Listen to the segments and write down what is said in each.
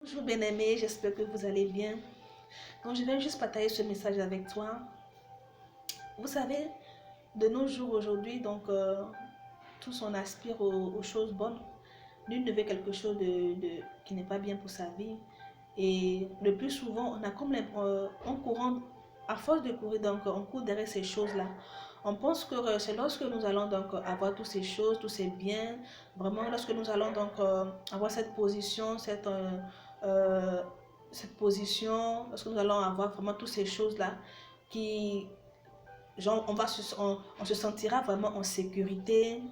Bonjour bien-aimé, j'espère que vous allez bien. Donc je viens juste partager ce message avec toi. Vous savez, de nos jours aujourd'hui, tous on aspire aux choses bonnes. Nul ne veut quelque chose qui n'est pas bien pour sa vie. Et le plus souvent, on a comme on courant, à force de courir, donc on court derrière ces choses-là. On pense que c'est lorsque nous allons donc avoir toutes ces choses, tous ces biens, vraiment lorsque nous allons donc avoir cette position, cette position, lorsque nous allons avoir vraiment toutes ces choses-là, qui, genre, on se sentira vraiment en sécurité.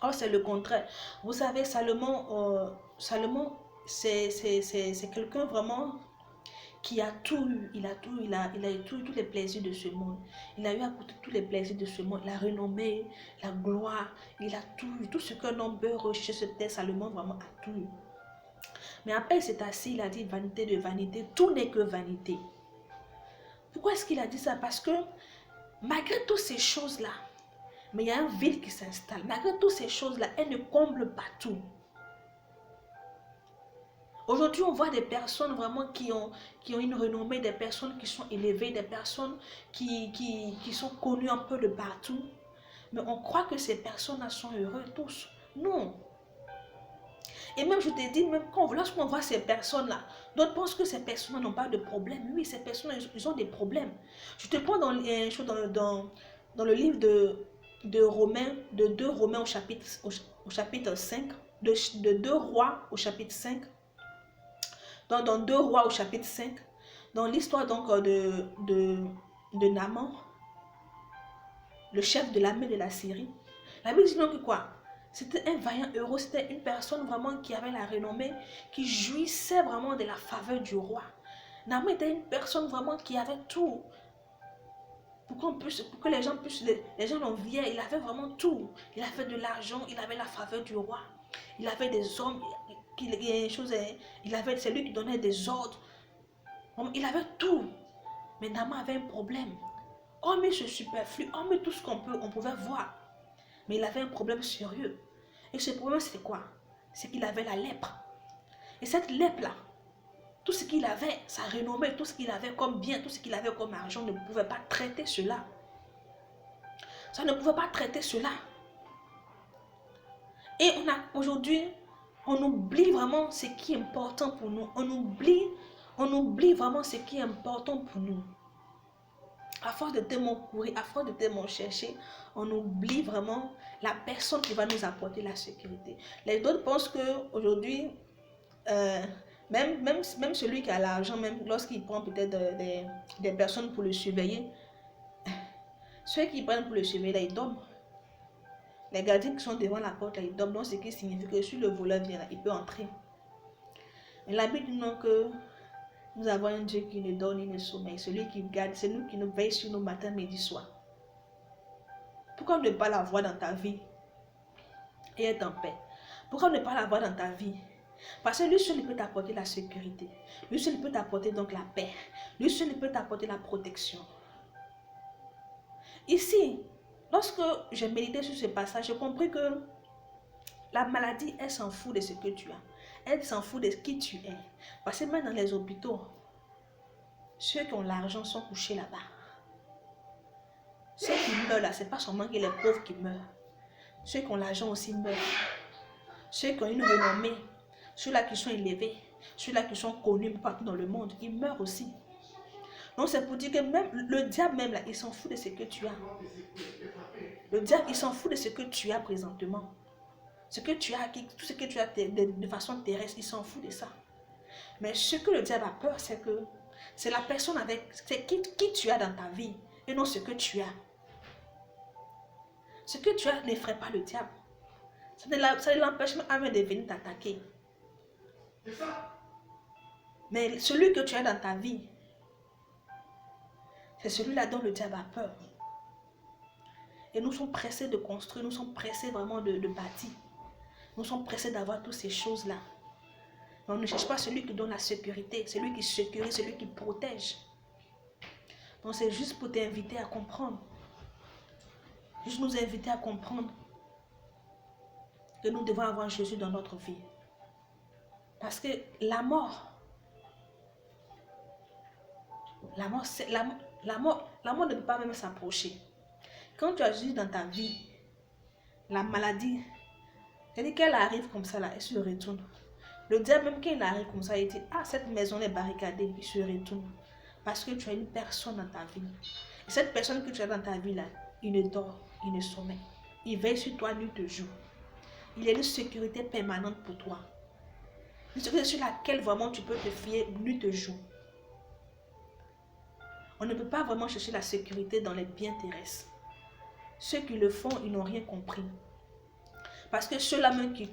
Or, c'est le contraire. Vous savez, Salomon, c'est quelqu'un vraiment qui a tout eu. Il a eu tous les plaisirs de ce monde. Il a eu à côté tous les plaisirs de ce monde. La renommée, la gloire, il a tout eu. Tout ce qu'un homme peut rechercher, c'était Salomon vraiment a tout eu. Mais après, il s'est assis, il a dit vanité de vanité, tout n'est que vanité. Pourquoi est-ce qu'il a dit ça? Parce que malgré toutes ces choses-là, mais il y a un vide qui s'installe. Malgré toutes ces choses-là, elles ne comblent pas tout. Aujourd'hui, on voit des personnes vraiment qui ont une renommée, des personnes qui sont élevées, des personnes qui sont connues un peu de partout. Mais on croit que ces personnes-là sont heureuses tous. Non. Et même, je te dis, même lorsqu'on voit ces personnes-là, d'autres pensent que ces personnes n'ont pas de problème. Oui, ces personnes, ils ont des problèmes. Je te prends dans le livre de Romains, de 2 Romains au chapitre 5, de 2 Rois au chapitre 5. Donc, dans 2 Rois au chapitre 5, dans l'histoire donc de Naaman, le chef de l'armée de la Syrie, la Bible dit donc que quoi? C'était un vaillant héros, c'était une personne vraiment qui avait la renommée, qui jouissait vraiment de la faveur du roi. Naaman était une personne vraiment qui avait tout. Pour que les gens l'enviaient, il avait vraiment tout. Il avait de l'argent, il avait la faveur du roi. Il avait des hommes, c'est lui qui donnait des ordres. Il avait tout. Mais Naaman avait un problème. Hormis ce superflu, hormis tout ce on pouvait voir. Mais il avait un problème sérieux. Et ce problème, c'était quoi? C'est qu'il avait la lèpre. Et cette lèpre-là, tout ce qu'il avait, sa renommée, tout ce qu'il avait comme bien, tout ce qu'il avait comme argent, ne pouvait pas traiter cela. Ça ne pouvait pas traiter cela. Et aujourd'hui, on oublie vraiment ce qui est important pour nous. On oublie vraiment ce qui est important pour nous. À force de tellement courir, à force de tellement chercher, on oublie vraiment la personne qui va nous apporter la sécurité. Les autres pensent qu'aujourd'hui, même celui qui a l'argent, même lorsqu'il prend peut-être des personnes pour le surveiller, ceux qui prennent pour le surveiller, là, ils dorment. Les gardiens qui sont devant la porte, là, ils dorment. Donc, ce qui signifie que si le voleur vient, là, il peut entrer. Mais la Bible dit non que nous avons un Dieu qui ne dort ni ne sommeille. Celui qui garde, c'est nous qui nous veille sur nos matins, midi, soir. Pourquoi ne pas la voir dans ta vie et être en paix? Pourquoi ne pas la voir dans ta vie? Parce que lui seul il peut t'apporter la sécurité. Lui seul il peut t'apporter donc la paix. Lui seul il peut t'apporter la protection. Ici, lorsque j'ai médité sur ce passage, j'ai compris que la maladie, elle s'en fout de ce que tu as. Elle s'en fout de qui tu es. Parce que même dans les hôpitaux, ceux qui ont l'argent sont couchés là-bas. Ceux qui meurent là, ce n'est pas seulement que les pauvres qui meurent. Ceux qui ont l'argent aussi meurent. Ceux qui ont une renommée, ceux-là qui sont élevés, ceux-là qui sont connus partout dans le monde, ils meurent aussi. Donc c'est pour dire que même le diable même là, il s'en fout de ce que tu as. Le diable, il s'en fout de ce que tu as présentement. Ce que tu as, tout ce que tu as de façon terrestre, il s'en fout de ça. Mais ce que le diable a peur, c'est que c'est la personne c'est qui tu as dans ta vie et non ce que tu as. Ce que tu as n'effraie pas le diable. Ça ne l'empêche même de venir t'attaquer. Mais celui que tu as dans ta vie, c'est celui-là dont le diable a peur. Et nous sommes pressés de construire, nous sommes pressés vraiment de bâtir. Nous sommes pressés d'avoir toutes ces choses-là. Mais on ne cherche pas celui qui donne la sécurité, celui qui sécurise, celui qui protège. Donc c'est juste pour t'inviter à comprendre. Juste nous inviter à comprendre que nous devons avoir Jésus dans notre vie. Parce que la mort, la mort ne peut pas même s'approcher. Quand tu as Jésus dans ta vie, la maladie, c'est-à-dire qu'elle arrive comme ça là, elle se retourne. Le diable même quand il arrive comme ça, il dit, ah, cette maison est barricadée, il se retourne. Parce que tu as une personne dans ta vie. Et cette personne que tu as dans ta vie là, il ne dort, il ne sommeille. Il veille sur toi nuit et jour. Il est une sécurité permanente pour toi. Une sécurité sur laquelle vraiment tu peux te fier nuit et jour. On ne peut pas vraiment chercher la sécurité dans les biens terrestres. Ceux qui le font, ils n'ont rien compris. Parce que ceux-là même qui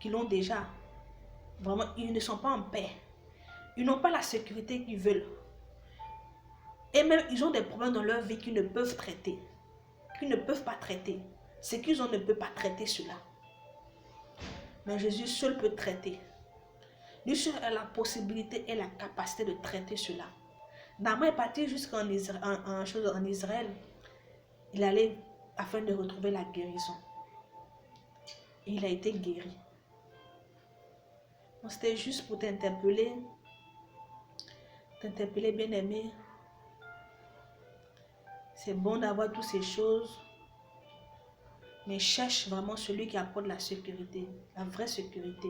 l'ont déjà, vraiment, ils ne sont pas en paix. Ils n'ont pas la sécurité qu'ils veulent. Et même, ils ont des problèmes dans leur vie qu'ils ne peuvent traiter. Qu'ils ne peuvent pas traiter. Ce qu'ils ont ne peut pas traiter cela. Mais Jésus seul peut traiter. Lui seul a la possibilité et la capacité de traiter cela. Naaman est parti jusqu'en Israël. Il allait afin de retrouver la guérison. Et il a été guéri. C'était juste pour t'interpeller. T'interpeller, bien-aimé. C'est bon d'avoir toutes ces choses. Mais cherche vraiment celui qui apporte la sécurité. La vraie sécurité.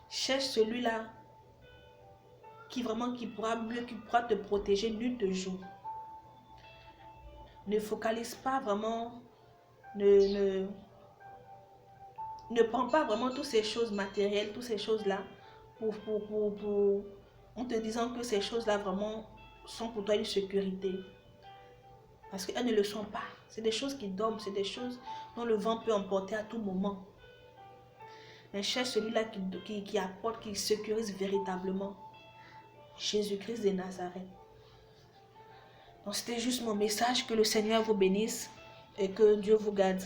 Cherche celui-là qui pourra te protéger nuit et jour. Ne focalise pas vraiment. Ne prends pas vraiment toutes ces choses matérielles, toutes ces choses-là, en te disant que ces choses-là vraiment sont pour toi une sécurité. Parce qu'elles ne le sont pas. C'est des choses qui dorment, c'est des choses dont le vent peut emporter à tout moment. Mais cherche celui-là qui apporte, qui sécurise véritablement. Jésus-Christ de Nazareth. Donc c'était juste mon message. Que le Seigneur vous bénisse et que Dieu vous garde.